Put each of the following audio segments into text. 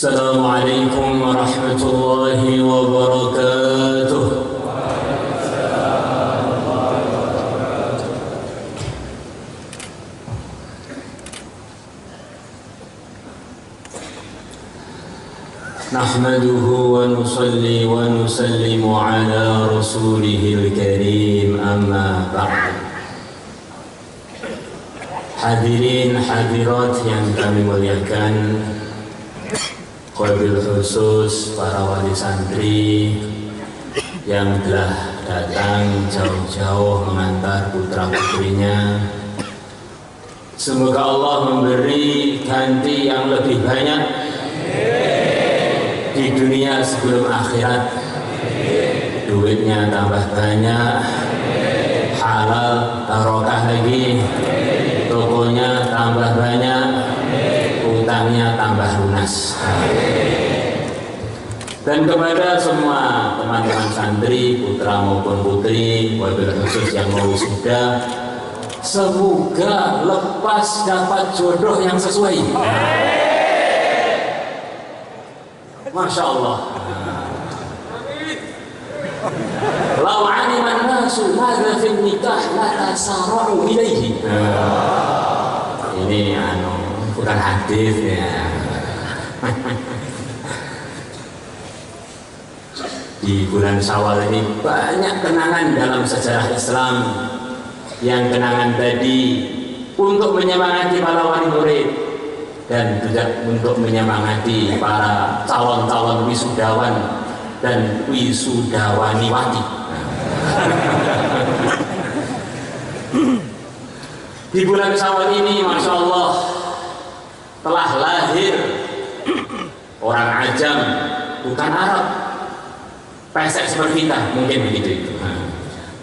Assalamualaikum warahmatullahi wabarakatuh. Nahmaduhu wa nusalli wa nusallimu ala rasulihil karim, amma ba'd. Hadirin hadirat yang kami muliakan, wabil khusus para wali santri yang telah datang jauh-jauh mengantar putra putrinya. Semoga Allah memberi ganti yang lebih banyak di dunia sebelum akhirat. Duitnya tambah banyak, halal barokah lagi, tokonya tambah banyak, utangnya tambah lunas. Dan kepada semua teman-teman santri, putra maupun putri, wabil khusus yang mau sudah, semoga lepas dapat jodoh yang sesuai. Masya Allah. Lau aliman nasu madza fil nikah la tasara'u ilaihi. Ini bukan hadis ya. Di bulan Syawal ini banyak kenangan dalam sejarah Islam. Yang kenangan tadi untuk menyemangati para wali murid dan juga untuk menyemangati para calon-calon wisudawan dan wisudawaniwati. Di bulan Syawal ini, Masya Allah, telah lahir orang Ajam, bukan Arab, pesek seperti kita, mungkin begitu itu.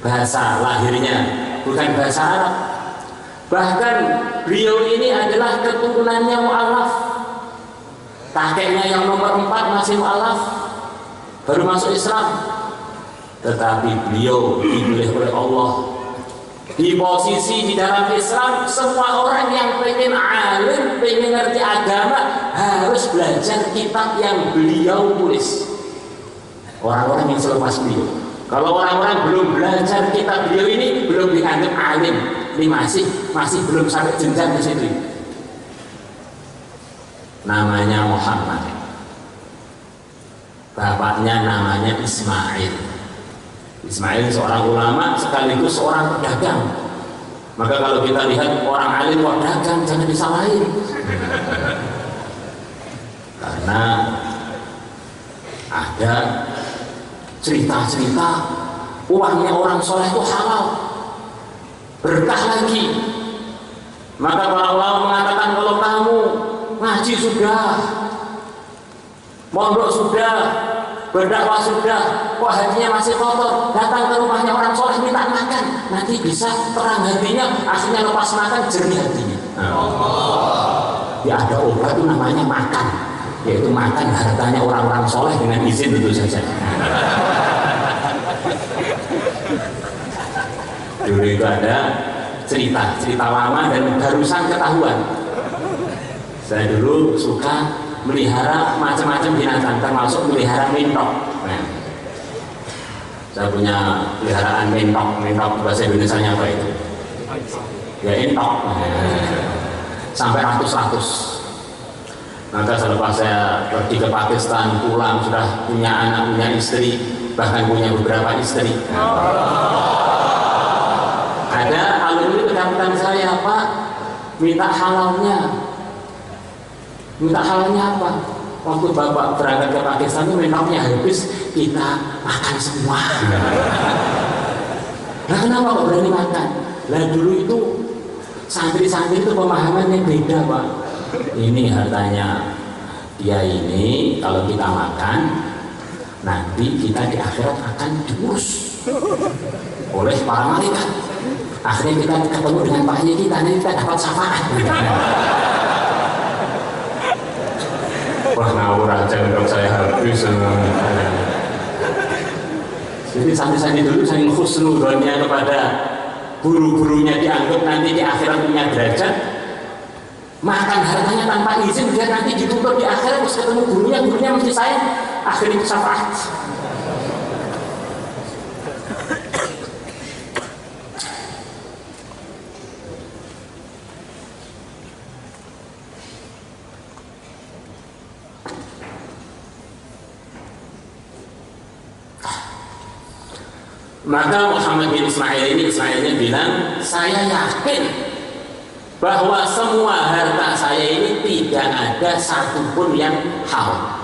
Bahasa lahirnya bukan bahasa Arab. Bahkan beliau ini adalah keturunannya mu'alaf. Kakeknya yang nomor 4 masih mu'alaf, baru masuk Islam. Tetapi beliau dipilih oleh Allah. Di posisi di dalam Islam, semua orang yang pengen alim, pengen ngerti agama, harus belajar kitab yang beliau tulis. Orang-orang yang selepas beliau. Kalau orang-orang belum belajar kitab beliau ini, belum dianggap alim. Ini masih belum sampai jenjang di situ. Namanya Muhammad. Bapaknya namanya Ismail. Ismail seorang ulama sekaligus seorang pedagang. Maka kalau kita lihat orang alim kok dagang, jangan disalahin. Karena ada cerita-cerita uangnya orang soleh itu halal, berkah lagi. Maka para ulama mengatakan kalau kamu ngaji sudah, mondok sudah, berdakwah sudah, kok hatinya masih kotor, datang ke rumahnya orang soleh minta makan, nanti bisa terang hatinya, akhirnya lepas makan jernih hatinya. Ya ada obat itu namanya makan, yaitu makan hartanya orang-orang soleh dengan izin tentu saja. Dulu itu ada cerita lama dan barusan ketahuan. Saya dulu suka melihara macam-macam binatang, termasuk melihara mentok. Nah, saya punya peliharaan mentok bahasa Indonesianya apa itu? Ya entok. Sampai ratus-ratus. Maka selepas saya pergi ke Pakistan, pulang sudah punya anak, punya istri, bahkan punya beberapa istri. Ada alumni kedapatan saya, Pak, minta halalnya. Minta halalnya apa? Waktu Bapak berangkat ke Pakistan itu mentoknya habis, kita makan semua. Nah kenapa kok berani makan? Lah dulu itu santri-santri itu pemahamannya beda, Pak. Ini hartanya dia ini, kalau kita makan nanti kita di akhirat akan diurus oleh para malaikat. Akhirnya kita ketemu dengan paknya kita, nanti kita dapat syafaat. Wah ngawur aja untuk saya habis. Jadi santri-santri dulu saking husnudonnya kepada guru-gurunya, dianggap nanti di akhirat punya derajat. makan hartanya tanpa izin, dia nanti dituntut di akhirat, terus ketemu gurunya mesti sayang, akhirnya syafaat. Maka Muhammad bin Ismailnya bilang, saya yakin bahwa semua harta saya ini tidak ada satupun yang haram.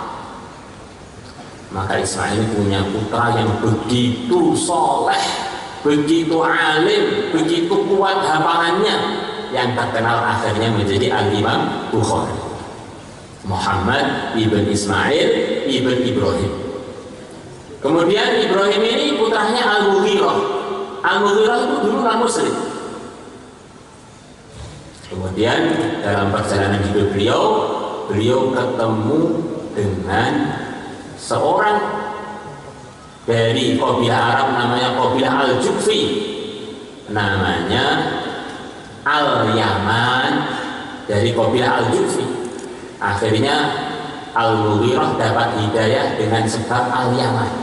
Maka Ismail punya putra yang begitu soleh, begitu alim, begitu kuat hafalannya, yang terkenal akhirnya menjadi Al-Imam Bukhari, Muhammad ibn Ismail ibn Ibrahim. Kemudian Ibrahim ini putranya Al-Mughirah. Al-Mughirah itu dulu non muslim. Kemudian dalam perjalanan hidup beliau ketemu dengan seorang dari kabilah Arab namanya kabilah Al-Jufi, namanya Al-Yaman, dari kabilah Al-Jufi. Akhirnya Al-Mughirah dapat hidayah dengan sebab Al-Yaman,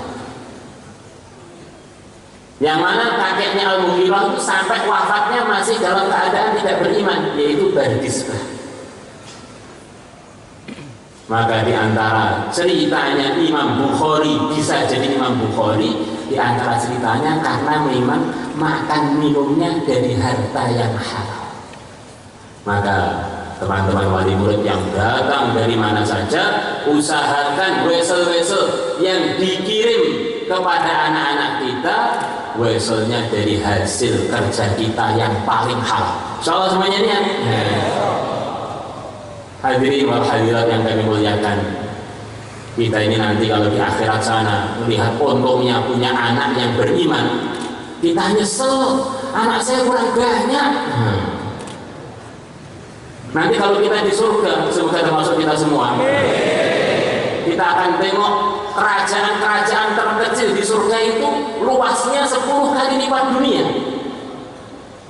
yang mana kakeknya Al-Mughirah itu sampai wafatnya masih dalam keadaan tidak beriman, yaitu Bardisbah. Maka di antara ceritanya Imam Bukhari bisa jadi Imam Bukhari, di antara ceritanya karena memang makan minumnya dari harta yang halal. Maka teman-teman wali murid yang datang dari mana saja, usahakan wesel-wesel yang dikirim kepada anak-anak kita, weselnya dari hasil kerja kita yang paling halal. Insyaallah semuanya niat. Hadirin wal hadirat yang kami muliakan, kita ini nanti kalau di akhirat sana melihat untungnya punya anak yang beriman, kita nyesel anak saya kurang banyak. Nanti kalau kita di surga, semoga termasuk kita semua, kita akan tengok kerajaan-kerajaan terkecil di surga itu luasnya 10 kali lipat dunia.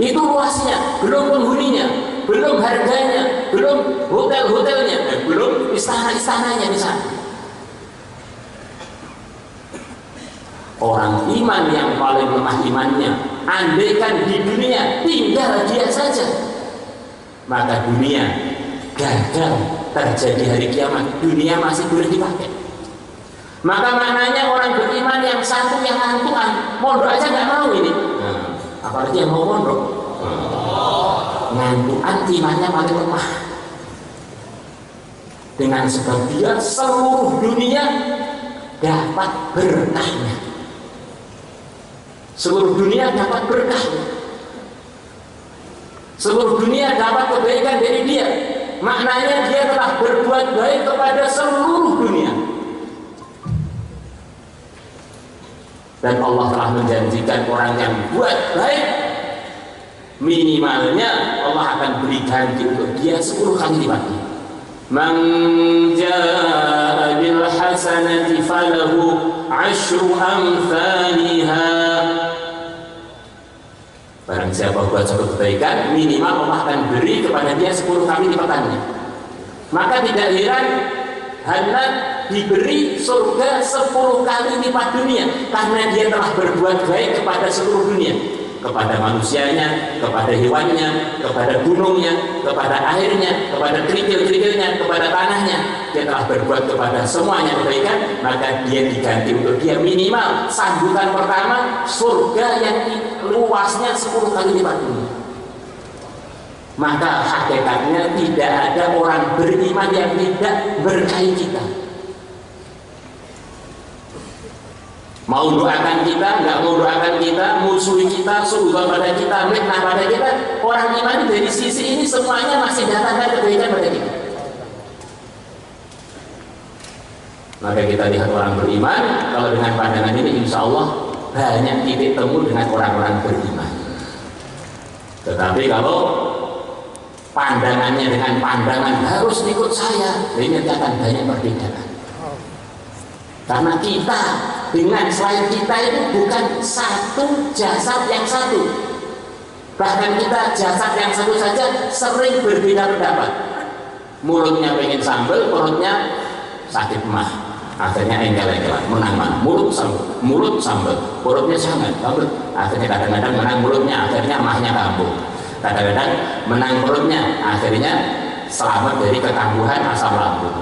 Itu luasnya, belum penghuninya, belum harganya, belum hotel-hotelnya, belum istana-istananya di sana. Orang iman yang paling lemah imannya, andaikan di dunia tinggal dia saja, maka dunia gagal terjadi hari kiamat, dunia masih boleh dipakai. Maka maknanya orang beriman yang satu yang ngantuan, mondok aja nggak mau ini. Apalagi yang mau mondok, ngantuan imannya paling lemah. Dengan sebab dia seluruh dunia dapat berkahnya, seluruh dunia dapat berkahnya, seluruh dunia dapat kebaikan dari dia. Maknanya dia telah berbuat baik kepada seluruh dunia. Dan Allah telah menjanjikan orang yang buat baik, minimalnya Allah akan beri ganti untuk dia 10 kali lipatnya. Man jaa bil hasanati falahu 'asyru amsalha. Barang siapa buat suatu kebaikan, minimal Allah akan beri kepada dia 10 kali lipatannya. Maka tidak heran Hanat diberi surga 10 kali lipat dunia, karena dia telah berbuat baik kepada seluruh dunia, kepada manusianya, kepada hewannya, kepada gunungnya, kepada airnya, kepada kerikil-kerikilnya, kepada tanahnya. Dia telah berbuat kepada semuanya kebaikan, maka dia diganti untuk dia minimal sambutan pertama surga yang luasnya 10 kali lipat dunia. Maka hakikatnya tidak ada orang beriman yang tidak berkahi kita. Mau doakan kita, nggak mau doakan kita, musuhi kita, suruh pada kita, fitnah pada kita, orang iman dari sisi ini semuanya masih datangkan kebaikan pada kita. Maka kita lihat orang beriman, kalau dengan pandangan ini insya Allah banyak titik temu dengan orang-orang beriman. Tetapi kalau pandangannya dengan pandangan harus ikut saya, ini akan banyak perbedaan. Karena kita dengan selain kita itu bukan satu jasad yang satu. Bahkan kita jasad yang satu saja sering berbeda pendapat. Mulutnya pengen sambal, perutnya sakit mah. Akhirnya engkel-engkelan, menang mana? Mulut sambal, perutnya sangat sambal. Akhirnya kadang-kadang menang mulutnya, akhirnya mahnya kambuh. Kadang-kadang menang perutnya, akhirnya selamat dari kekambuhan asam lambung.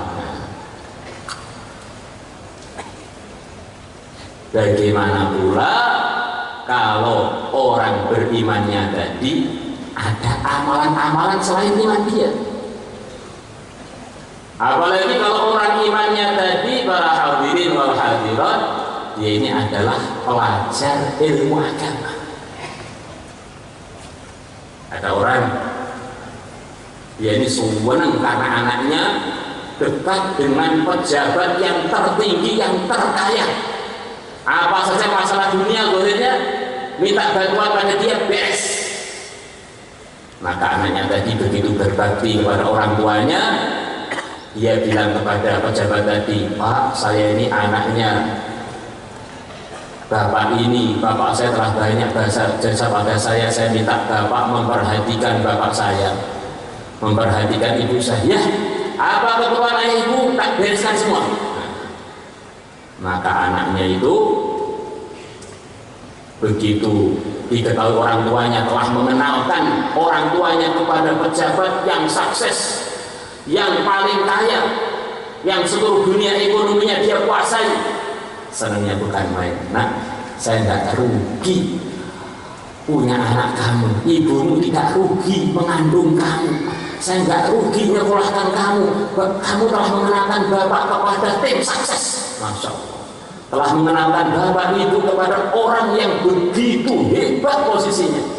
Bagaimana pula kalau orang berimannya tadi ada amalan-amalan selain iman dia? Apalagi kalau orang imannya tadi, para hadirin wal hadirat, dia ini adalah pelajar ilmu agama. Ada orang, dia ini senang karena anaknya dekat dengan pejabat yang tertinggi, yang terkaya. Apa saja masalah dunia, gorennya minta bantuan pada dia, beres. Maka anaknya tadi begitu berbakti kepada orang tuanya, dia bilang kepada pejabat tadi, Pak, saya ini anaknya bapak ini, bapak saya telah banyak jasa pada saya minta bapak memperhatikan bapak saya, memperhatikan ibu saya. Apa keperluan ayah ibu, tak bereskan semua. Maka anaknya itu begitu diketahui orang tuanya telah mengenalkan orang tuanya kepada pejabat yang sukses, yang paling kaya, yang seluruh dunia ekonominya dia kuasai, senangnya bukan main. Nah, saya tidak rugi punya anak kamu, ibumu tidak rugi mengandung kamu, saya tidak rugi menyekolahkan kamu. Kamu telah mengenalkan bapak kepada tim sukses, Masya Allah, telah mengenalkan bapak itu kepada orang yang begitu hebat posisinya.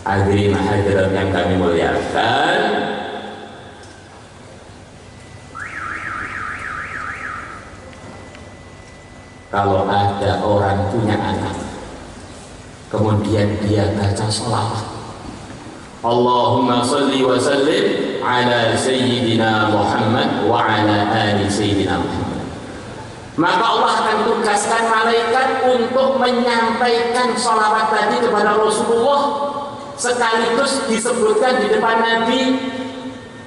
Hadirin hadirat yang kami muliakan, kalau ada orang punya anak kemudian dia baca sholawat, Allahumma salli wa sallim ala sayyidina Muhammad wa ala ali sayyidina Muhammad, maka Allah akan tugaskan malaikat untuk menyampaikan sholawat tadi kepada Rasulullah. Sekaligus disebutkan di depan Nabi,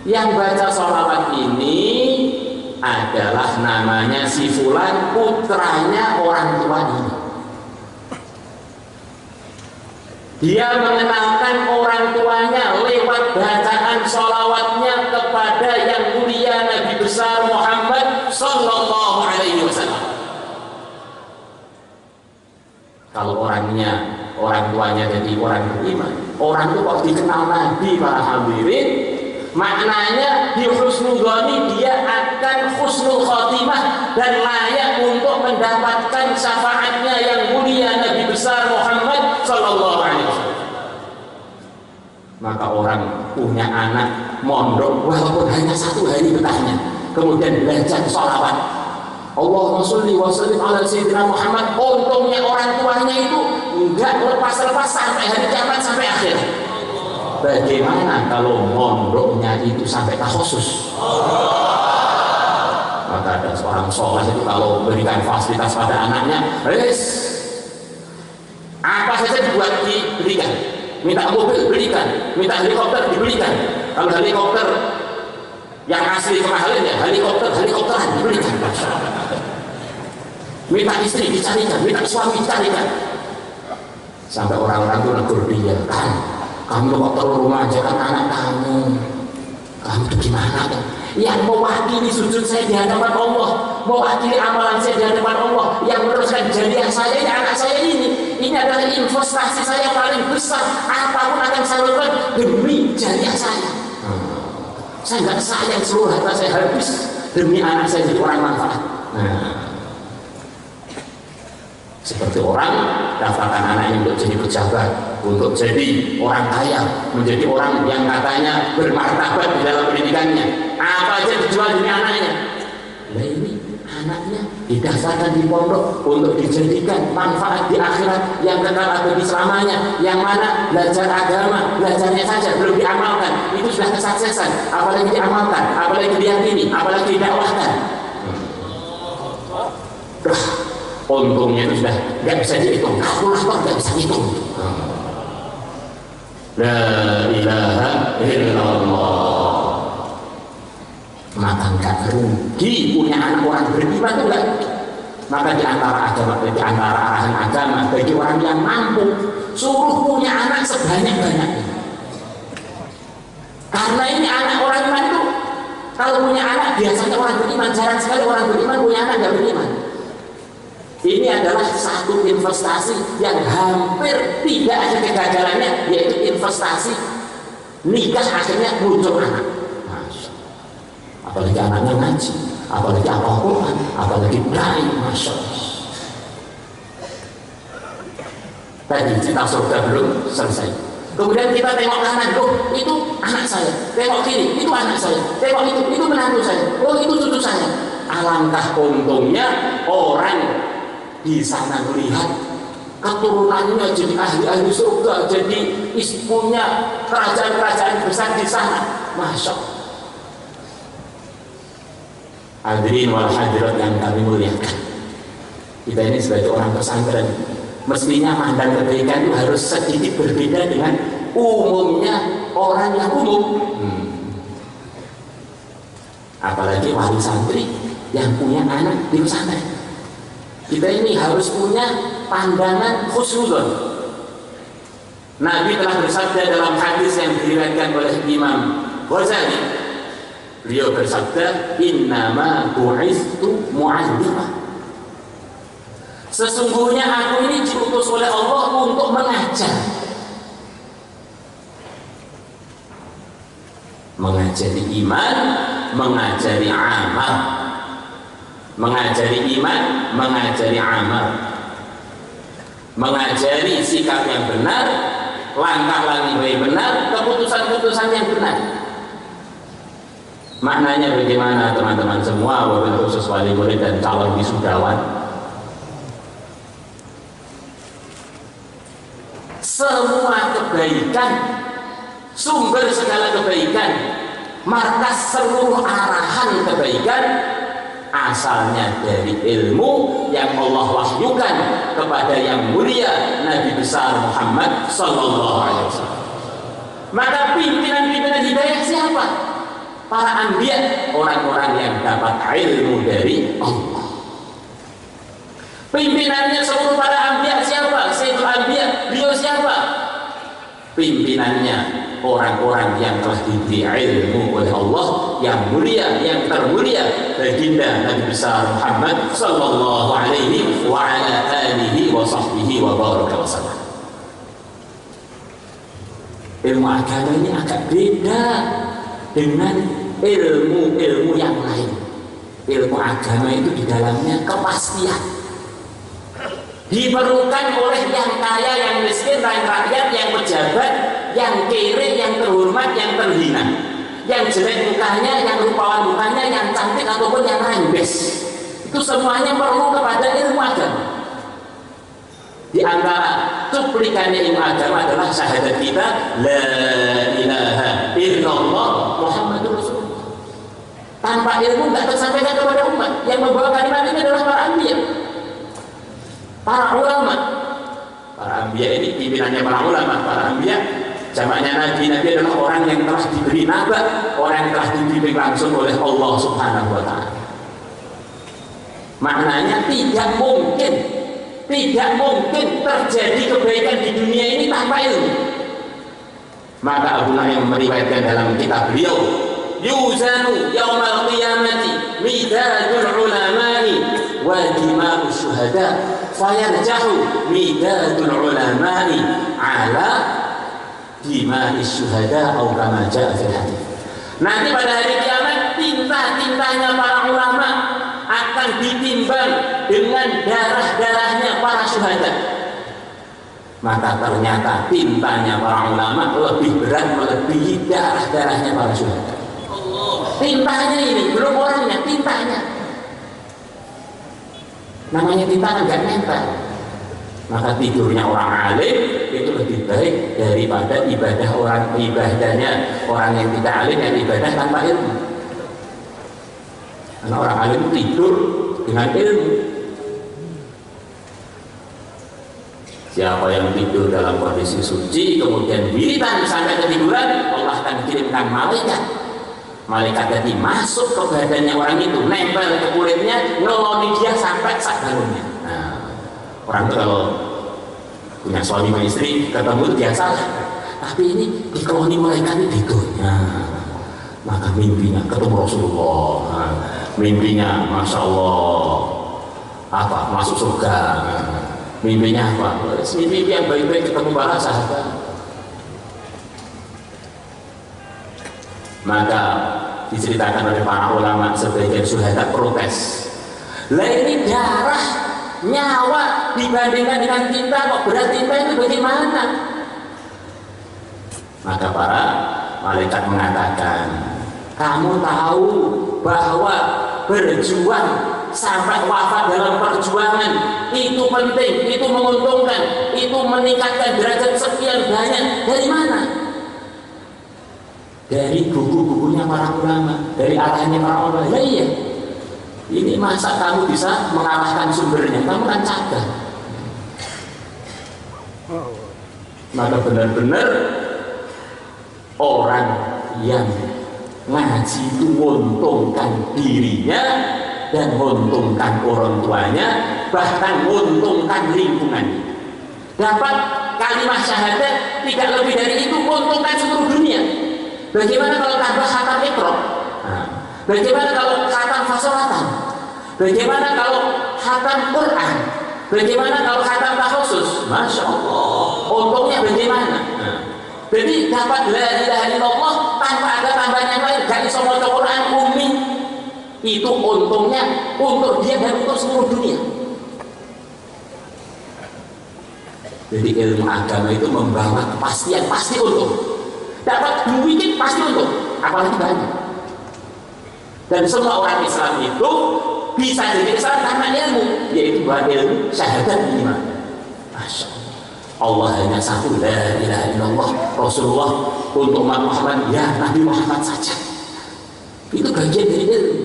yang baca sholawat ini adalah namanya si fulan, putranya orang tua ini. Dia mengenalkan orang tuanya lewat bacaan sholawatnya kepada yang mulia Nabi besar Muhammad Sallallahu Alaihi Wasallam. Kalau orang tuanya jadi orang beriman, orang itu kok dikenal Nabi, para hadirin, maknanya di husnudhani dia akan husnul khotimah dan layak untuk mendapatkan syafaatnya yang mulia Nabi besar Muhammad Sallallahu Alaihi Wasallam. Maka orang punya anak mondok walaupun hanya 1 hari betahnya, kemudian belajar sholawat Allahumma sholli wa sallim ala sayyidina Muhammad, untungnya orang tuanya itu enggak lepas-lepas sampai hari kiamat, sampai akhir. Bagaimana kalau mondoknya itu sampai takhusus? Maka ada seorang soleh itu kalau memberikan fasilitas pada anaknya, apa saja dibuat diberikan, minta mobil berikan, minta helikopter diberikan. Kalau helikopter yang asli kemahalannya, helikopteran diberikan. Minta istri dicarikan, minta suami dicarikan. Sampai orang-orang itu negur dia, kan kamu kok terlalu memanjakan anak kamu tuh gimana kan? Yang mewakili sujud saya di hadapan Allah, mewakili amalan saya di hadapan Allah, yang meneruskan jariah saya ini anak saya ini adalah investasi saya paling besar. Apapun akan saya lakukan demi jariah saya. Saya nggak sayang seluruh harta saya habis demi anak saya jadi orang manfaat. Seperti orang daftarkan anaknya untuk jadi pejabat, untuk jadi orang kaya, menjadi orang yang katanya bermartabat di dalam pendidikannya. Apa aja dijual demi anaknya. Nah ini anaknya didaftarkan di pondok untuk dijadikan manfaat di akhirat yang kekal abadi selamanya. Yang mana belajar agama, belajarnya saja belum diamalkan, itu sudah kesuksesan. Apalagi diamalkan, apalagi diyakini, apalagi didakwahkan. Untungnya itu sudah nggak bisa dihitung, kalkulator nggak bisa dihitung. La ilaha illallah. Maka nggak rugi punya anak orang beriman itu enggak. Maka di antara arahan agama bagi orang yang mampu, suruh punya anak sebanyak-banyaknya. Karena ini anak orang iman itu, kalau punya anak biasanya orang beriman, jarang sekali orang beriman punya anak nggak beriman. Ini adalah satu investasi yang hampir tidak ada kegagalannya, yaitu investasi nikah akhirnya muncul anak. Apalagi anaknya ngaji, apalagi hafal Quran, apalagi baik, masya Allah. Tadi cerita surga belum selesai. Kemudian kita tengok kanan, oh itu anak saya. Tengok kiri, itu anak saya. Tengok itu menantu saya. Oh itu cucu saya. Alangkah untungnya orang di sana melihat keturunannya jadi ahli-ahli surga, jadi punya kerajaan-kerajaan besar di sana. Masya Allah. Hadirin wal hadirat yang kami muliakan, kita ini sebagai orang pesantren mestinya mandang kebaikan itu harus sedikit berbeda dengan umumnya orang yang umum. Apalagi wali santri yang punya anak di pesantren, kita ini harus punya pandangan khusnuzon. Nabi telah bersabda dalam hadis yang diriwayatkan oleh Imam Ghazali. Beliau bersabda, innama bu'istu mu'allimah. Sesungguhnya aku ini diutus oleh Allah untuk mengajar. Mengajari iman, mengajari amal. Mengajari iman, mengajari amal. Mengajari sikap yang benar, langkah-langkah yang benar, keputusan-keputusan yang benar. Maknanya bagaimana teman-teman semua, wabil khusus wali murid dan calon wisudawan? Semua kebaikan, sumber segala kebaikan, markas seluruh arahan kebaikan asalnya dari ilmu yang Allah wahyukan kepada yang mulia Nabi besar Muhammad sallallahu alaihi wasallam. Maka pimpinan-pimpinan hidayah siapa? Para anbiya, orang-orang yang dapat ilmu dari Allah. Pimpinannya seluruh para anbiya siapa? Sayyidul Anbiya, beliau siapa? Pimpinannya orang-orang yang telah diberi ilmu oleh Allah yang mulia, yang termulia, baginda Nabi besar Muhammad sallallahu alaihi wa ala alihi wa sahbihi wa baraka wasallam. Ilmu agama ini agak beda dengan ilmu-ilmu yang lain. Ilmu agama itu di dalamnya kepastian. Diperlukan oleh yang kaya, yang miskin, yang rakyat, yang pejabat, yang kere, yang terhormat, yang terhina, yang jelek mukanya, yang rupawan mukanya, yang cantik ataupun yang rembes. Itu semuanya perlu kepada ilmu agama. Di antara cuplikannya ilmu agama adalah syahadat kita, la ilaha illallah Muhammadur Rasulullah. Tanpa ilmu tidak tersampaikan kepada umat. Yang membawa kalimat ini adalah para anbiya, para ulama. Para anbiya ini pimpinannya para ulama. Para anbiya jamaknya nabi. Nabi adalah orang yang telah diberi naba, orang yang telah dibimbing langsung oleh Allah Subhanahu wa ta'ala. Maknanya tidak mungkin terjadi kebaikan di dunia ini tanpa ilmu. Maka Abu Nu'aym meriwayatkan dalam kitab beliau, yuzanu yaumal qiyamati midadul ulama'i wa dima'u syuhada fayarjahu midadul ulama'i ala dima'i syuhada atau kama ja'a fil hadits. Nanti pada hari kiamat tinta-tintanya para ulama akan ditimbang dengan darah-darahnya para syuhada. Maka ternyata tintanya para ulama lebih berat melebihi darah-darahnya para syuhada. Tintanya ini, belum orangnya, tintanya. Namanya tinta enggak nempel. Maka tidurnya orang alim itu lebih baik daripada ibadahnya orang yang tidak alim, yang ibadah tanpa ilmu. Karena orang alim tidur dengan ilmu. Siapa yang tidur dalam kondisi suci kemudian wiritan sampai ketiduran, Allah akan kirimkan malaikat jadi masuk ke badannya orang itu, nempel ke kulitnya, ngeloni dia sampai sak bangunnya. Nah, orang itu kalau punya suami sama istri ketemu biasa lah, tapi ini dikeloni malaikat itu maka mimpinya ketemu Rasulullah, mimpinya Masya Allah apa masuk surga, mimpinya apa? Mimpi yang baik-baik ketemu para sahabat. Maka diceritakan oleh para ulama sebagian syuhada protes. Lah ini darah, nyawa dibandingkan dengan tinta kok berat tinta itu bagaimana? Maka para malaikat mengatakan, kamu tahu bahwa berjuang sampai wafat dalam perjuangan itu penting, itu menguntungkan, itu meningkatkan derajat sekian banyak. Dari mana? Dari buku-bukunya para ulama, dari arahannya para ulama. Ya iya, ini masa kamu bisa mengalahkan sumbernya? Kamu kan cacat. Maka benar-benar orang yang ngaji itu menguntungkan dirinya dan menguntungkan orang tuanya, bahkan menguntungkan lingkungannya. Dapat kalimat syahadat tidak lebih dari itu, menguntungkan seluruh dunia. Bagaimana kalau tambah khatam Iqra? Bagaimana kalau khatam fasolatan? Bagaimana kalau khatam Quran? Bagaimana kalau khatam takhusus? Masya Allah, untungnya bagaimana? Jadi dapat la ilaha illallah tanpa ada tambahan yang lain, gak bisa maca Quran ummi. Itu untungnya untuk dia dan untuk seluruh dunia. Jadi ilmu agama itu membawa kepastian, pasti untung. Dapat duit pasti untung, apalagi banyak. Dan semua orang Islam itu bisa jadi Islam karena ilmu, yaitu bahwa ilmu syahadat minimal. Masya Allah. Allah hanya satu, la ilaha illallah Rasulullah. Untuk umat Muhammad, ya Nabi Muhammad saja. Itu bagian dari ilmu.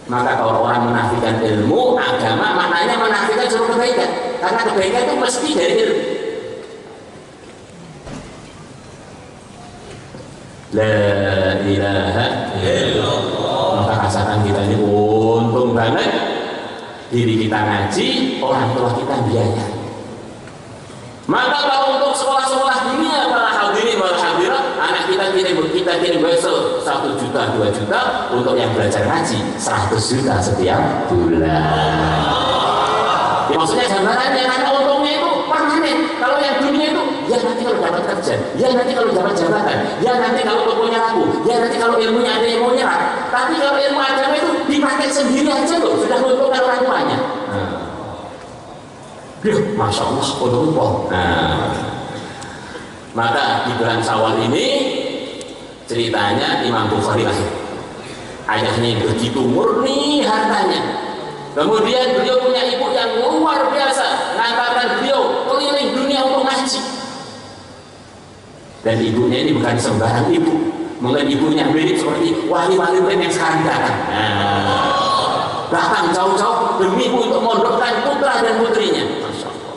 Maka kalau orang menafikan ilmu agama, maknanya menafikan seluruh kebaikan. Karena kebaikan itu mesti dari ilmu. La ilaha illallah. Maka rasakan kita ini untung banget, diri kita ngaji, orang tua kita biaya. Maka kalau untuk sekolah-sekolah dunia, para hadirin wal hadirat, anak kita kirim besok 1 juta 2 juta, untuk yang belajar ngaji 100 juta setiap bulan. Ya, maksudnya gambarannya karena untungnya itu permanen. Kalau yang dunia itu ya nanti kalau dapat kerja, ya nanti kalau dapat jabatan, ya nanti kalau tokonya laku, ya nanti kalau ilmunya ada yang mau nyerah. Tapi kalau ilmu agama itu dipakai sendiri aja loh, sudah menguntungkan orang tuanya. Masya Allah, untung. Maka di bulan Syawal ini ceritanya Imam Bukhari lahir. Ayahnya yang begitu murni hartanya. Kemudian beliau punya ibu yang luar biasa, ngantarkan beliau keliling dunia untuk ngaji. Dan ibunya ini bukan sembarang ibu, mungkin ibunya mirip seperti wali-wali yang sekarang datang. Datang jauh-jauh demi untuk mondokkan putra dan putrinya. Masya Allah.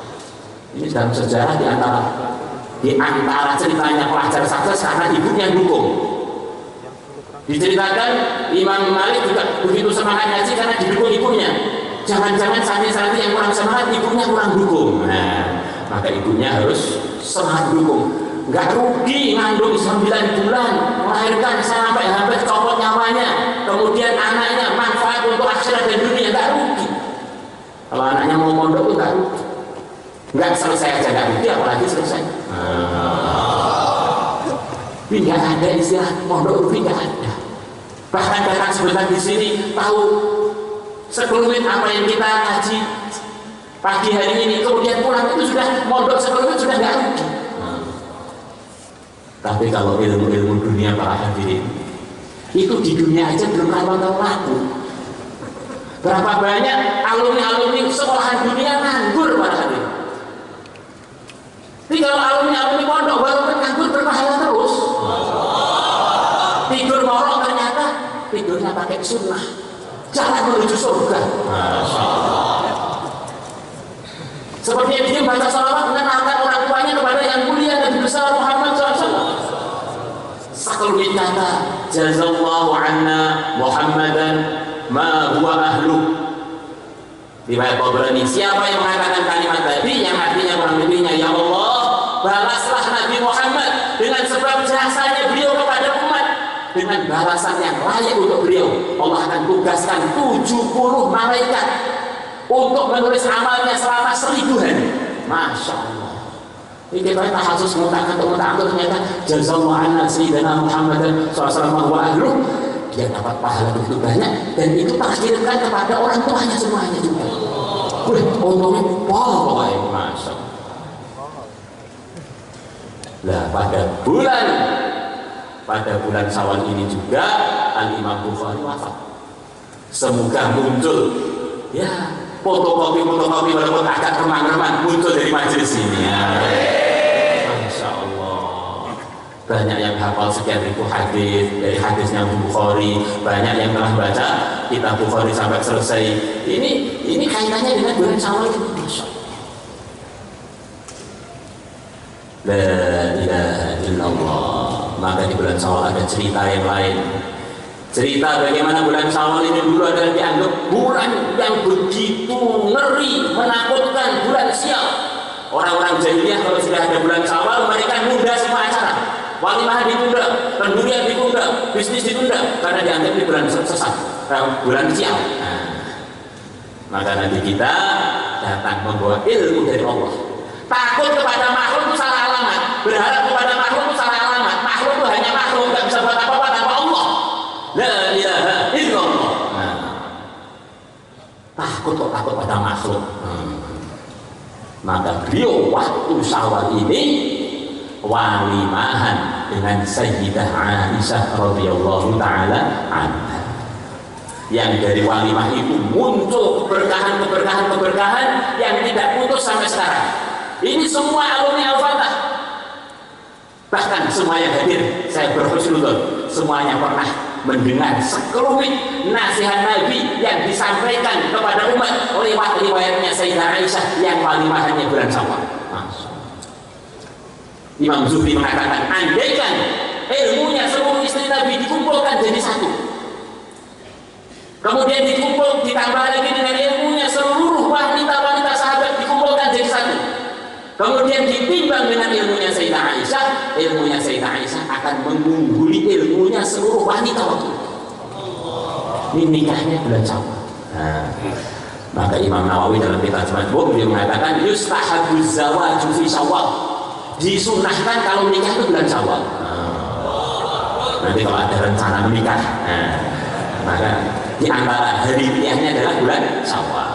Ini dalam sejarah di antara ceritanya pelajar saja karena ibunya dukung. Diceritakan Imam Malik juga begitu semangat ngaji karena didukung ibunya. Jangan-jangan santri-santri yang kurang semangat, ibunya kurang dukung. Maka ibunya harus semangat dukung. Nggak rugi ngandung 9 bulan, melahirkan sampai hampir copot nyawanya. Kemudian anaknya manfaat untuk akhirat dan dunia, nggak rugi. Kalau anaknya mau mondok itu nggak rugi. Nggak selesai aja nggak rugi, apalagi selesai. Tidak ada istilah mondok rugi, nggak ada. Bahkan datang sebentar di sini tahu sekelumit apa yang kita ngaji pagi hari ini, kemudian pulang itu sudah mondok sekelumit sudah nggak rugi. Tapi kalau ilmu-ilmu dunia para hadirin itu di dunia aja belum tahu laku. Berapa banyak alumni-alumni sekolahan dunia nganggur para hadirin. Tapi kalau alumni-alumni pondok baru nganggur berpahala terus. Tidur morok ternyata tidurnya pakai sunnah, jalan menuju surga. Seperti dia baca salawat dengan angkat orang tuanya kepada yang mulia Nabi besar Muhammad SAW. Sekelumit kata, jazallahu anna Muhammadan ma huwa ahlu. Riwayat Tabrani, siapa yang mengatakan kalimat tadi yang artinya kurang lebihnya, ya Allah, balaslah Nabi Muhammad dengan sebab jasanya beliau kepada umat dengan balasan yang layak untuk beliau. Allah akan tugaskan 70 malaikat untuk menulis amalnya selama 1000 hari. Masya Allah. Ini kita khusus mengatakan ternyata jazallahu anna sayyidina Muhammadan SAW wa ahluh, dia dapat pahala begitu banyak dan itu terkirimkan kepada orang tuanya semuanya juga. Wih, untungnya pokoknya Masya Allah. Nah, pada bulan Syawal ini juga Al-Imam Bukhari wafat. Semoga muncul ya fotokopi walaupun agak remang-remang muncul dari majelis ini ya. Masya Allah, banyak yang hafal sekian ribu hadis dari hadisnya Bukhari, banyak yang telah baca kitab Bukhari sampai selesai. Ini kaitannya dengan bulan Syawal itu. Masya Allah. La ilaha illallah. Maka di bulan Syawal ada cerita yang lain. Cerita bagaimana bulan Syawal ini dulu adalah dianggap bulan yang begitu ngeri, menakutkan, bulan sial. Orang-orang jahiliyah kalau sudah ada bulan Syawal mereka nunda semua acara. Walimah ditunda, pendurian ditunda, bisnis ditunda karena dianggap ini bulan sesat, bulan sial. Nah, maka nanti kita datang membawa ilmu dari Allah. Takut kepada makhluk itu salah alamat, berharap kepada makhluk itu salah alamat. Makhluk itu hanya makhluk, nggak bisa buat apa-apa tanpa Allah. La ilaha illallah. Nah, takut pada makhluk. Maka beliau waktu Syawal ini walimahan dengan Sayyidah Aisyah radhiyallahu taala anha. Yang dari walimah itu muncul keberkahan yang tidak putus sampai sekarang. Ini semua alumni Al-Fatah. Bahkan semua yang hadir, saya berhusnuzon, semuanya pernah mendengar sekelumit nasihat Nabi yang disampaikan kepada umat oleh riwayatnya Sayyidah Aisyah yang walimahannya bulan Syawal. Imam Zuhri mengatakan, andaikan ilmunya seluruh istri Nabi dikumpulkan jadi satu, kemudian dikumpul ditambah lagi dengan ilmunya seluruh wanita-wanita sahabat dikumpulkan jadi satu, kemudian ditimbang dengan ilmunya Sayyidah Aisyah, ilmunya Sayyidah Aisyah akan mengungguli ilmunya seluruh wanita waktu itu. Ini nikahnya bulan Syawal. Nah, maka Imam Nawawi dalam kitab Majmu' dia mengatakan yustahabuz zawaju fi Syawal, disunahkan kalau menikah itu bulan Syawal. Nanti kalau ada rencana menikah, maka di antara hari pilihannya adalah bulan Syawal.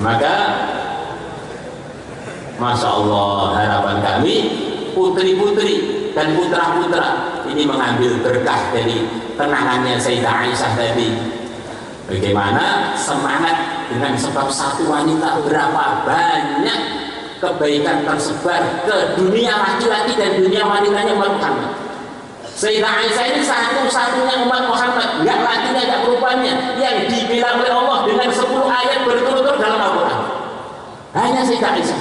Maka Masya Allah, harapan kami putri-putri dan putra-putra ini mengambil berkah dari kenangannya Sayyidah Aisyah tadi. Bagaimana semangat dengan sebab satu wanita, berapa banyak kebaikan tersebar ke dunia laki-laki dan dunia wanitanya umat Muhammad. Sayyidah Aisyah ini satu-satunya umat Muhammad, nggak lakinya, nggak perempuannya, yang dibilang oleh Allah dengan 10 ayat berturut-turut dalam Al-Quran. Hanya Sayyidah Aisyah.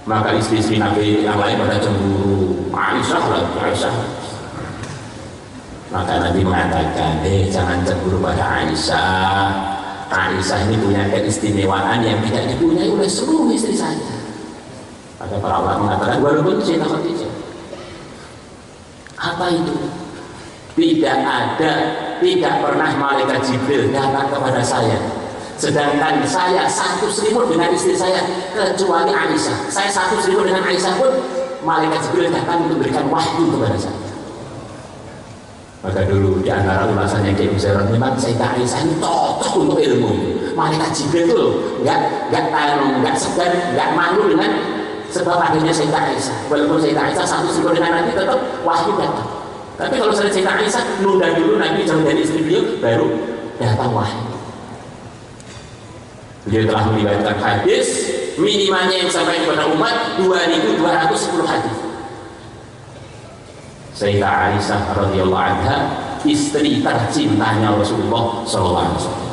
Maka istri-istri Nabi yang lain pada cemburu, Aisyah. Maka Nabi mengatakan, jangan cemburu pada Aisyah. Aisyah ini punya keistimewaan yang tidak dipunyai oleh seluruh istri saya. Maka para ulama mengatakan, walaupun Sayyidah Khadijah. Apa itu? Tidak pernah malaikat Jibril datang kepada saya, sedangkan saya satu selimut dengan istri saya, kecuali Aisyah. Saya satu selimut dengan Aisyah pun malaikat Jibril datang untuk memberikan wahyu kepada saya. Maka dulu di antara ulasannya Kiai Muzairah, memang Sayyidah Aisyah ini cocok untuk ilmu. Malaikat Jibril itu nggak segan, nggak malu dengan sebab akhirnya Sayyidah Aisyah. Walaupun Sayyidah Aisyah satu selimut dengan Nabi, tetap wahyu datang. Tapi kalau Sayyidah Aisyah nunda dulu Nabi jauh dari istri beliau, baru datang wahyu. Beliau telah meriwayatkan hadis minimalnya yang sampai kepada umat 2210 hadis. Sayyidah Aisyah radhiyallahu anha, istri tercintanya Rasulullah sallallahu alaihi wasallam.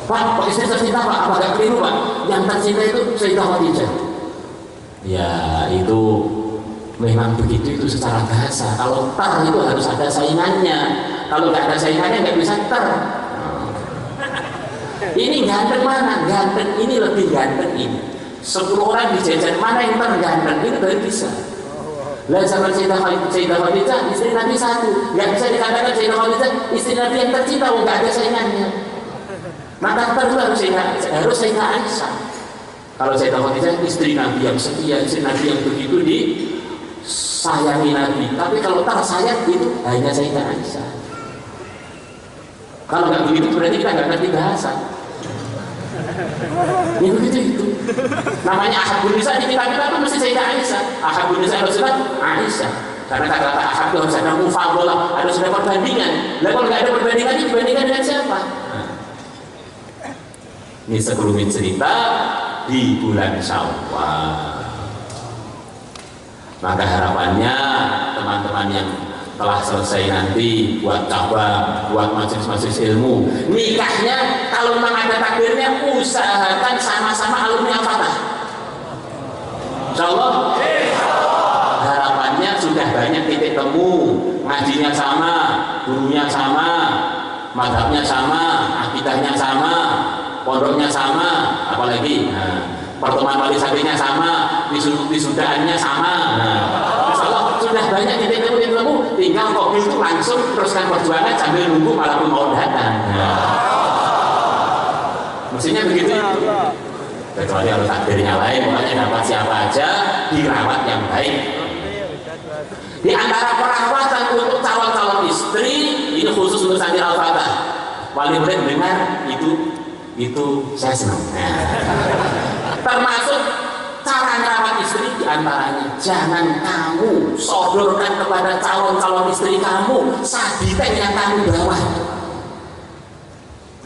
Pak, kok istri tercinta Pak? Apa gak keliru Pak? Yang tercinta itu Sayyidah Khadijah. Ya itu memang begitu, itu secara bahasa. Kalau tar itu harus ada saingannya. Kalau nggak ada saingannya nggak bisa tar. Ini ganteng mana? Ganteng ini lebih ganteng ini. 10 orang dijajan mana yang terganteng ini baru bisa. Lah zaman Sayyidah Khadijah istri Nabi satu, nggak bisa dikatakan Sayyidah Khadijah istri Nabi yang tercinta, nggak ada saingannya. Maka harus Sayyidah Aisyah. Kalau Sayyidah Khadijah istri Nabi yang setia, istri Nabi yang begitu disayangi Nabi. Tapi kalau tersayang itu hanya Sayyidah Aisyah. Kalau nggak begitu berarti kita nggak ngerti bahasa. Ya begitu itu. Namanya Ahabun Nisa di kitab-kitab itu mesti Sayyidah Aisyah. Ahabun Nisa Rasulullah Aisyah. Karena kata-kata Ahab itu harus ada mufadhalah, harus ada perbandingan. Lah kalau nggak ada perbandingan, dibandingkan dengan siapa? Ini sebelum cerita di bulan Syawal. Maka harapannya teman-teman yang telah selesai nanti buat cabang, buat majelis-majelis ilmu, nikahnya kalau memang ada takdirnya usahakan sama-sama alumni Al-Fatah. Insyaallah. Harapannya sudah banyak titik temu, ngajinya sama, gurunya sama, madhabnya sama, akidahnya sama, pondoknya sama, apalagi pertemuan wali santrinya sama, wisudaannya sama. Insyaallah sudah banyak titik temu, tinggal kok itu langsung teruskan perjuangan sambil nunggu malam mau datang. Mestinya begitu. Kecuali harus takdirnya lain, pokoknya dapat siapa aja dirawat yang baik. Di antara perawatan untuk calon-calon istri ini khusus untuk santri Al-Fatah. Wali murid dengar itu saya senang. Termasuk cara merawat istri diantaranya jangan kamu sodorkan kepada calon-calon istri kamu sabiten yang kamu bawa.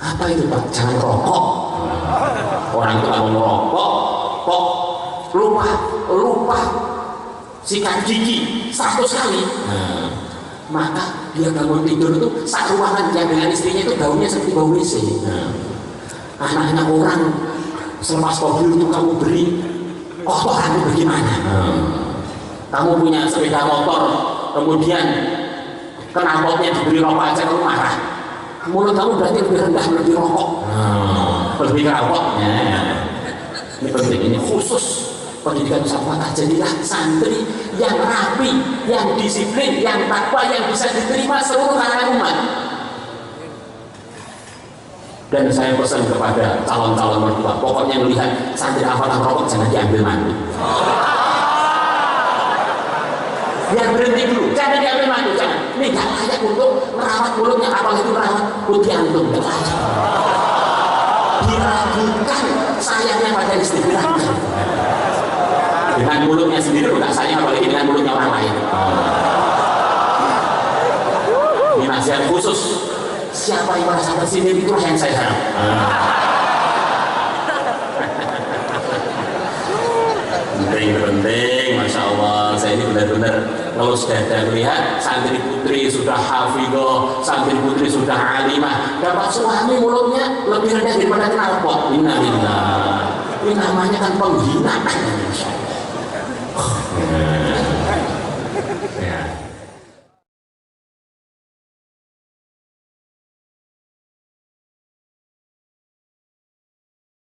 Apa itu Pak? Jangan rokok. Orang itu kalau merokok kok lupa sikat gigi 100 kali. Maka dia bangun tidur itu saat ruangan yang dengan istrinya itu baunya seperti bau WC. Anak-anak orang selepas mobil itu kamu beri kotoran itu bagaimana? Kamu punya sepeda motor, kemudian knalpotnya diberi rokok aja kamu marah. Mulut kamu berarti lebih rendah, lebih rokok, lebih knalpot. Ini penting, ini khusus pendidikan Al-Fatah. Jadilah santri yang rapi, yang disiplin, yang takwa, yang bisa diterima seluruh kalangan umat. Dan saya pesan kepada calon-calon mertua, pokoknya melihat santri Al-Fatah rokok jangan diambil mandi. Biar berhenti dulu, jangan diambil mandi, jangan. Ini nggak layak untuk merawat mulutnya, apalagi itu merawat putih antum, nggak layak. Diragukan sayangnya pada istri, diragukan. Dengan mulutnya sendiri nggak sayang, apalagi dengan mulutnya orang lain. Ini nasihat khusus. Siapa yang merasa tersindir itulah yang saya harap. Penting, Masya Allah. Saya ini benar-benar kalau sudah melihat santri putri sudah hafidhoh, santri putri sudah alimah, dapat suami mulutnya lebih rendah daripada knalpot. Innalillah. Ini namanya kan penghinaan. Masya Allah.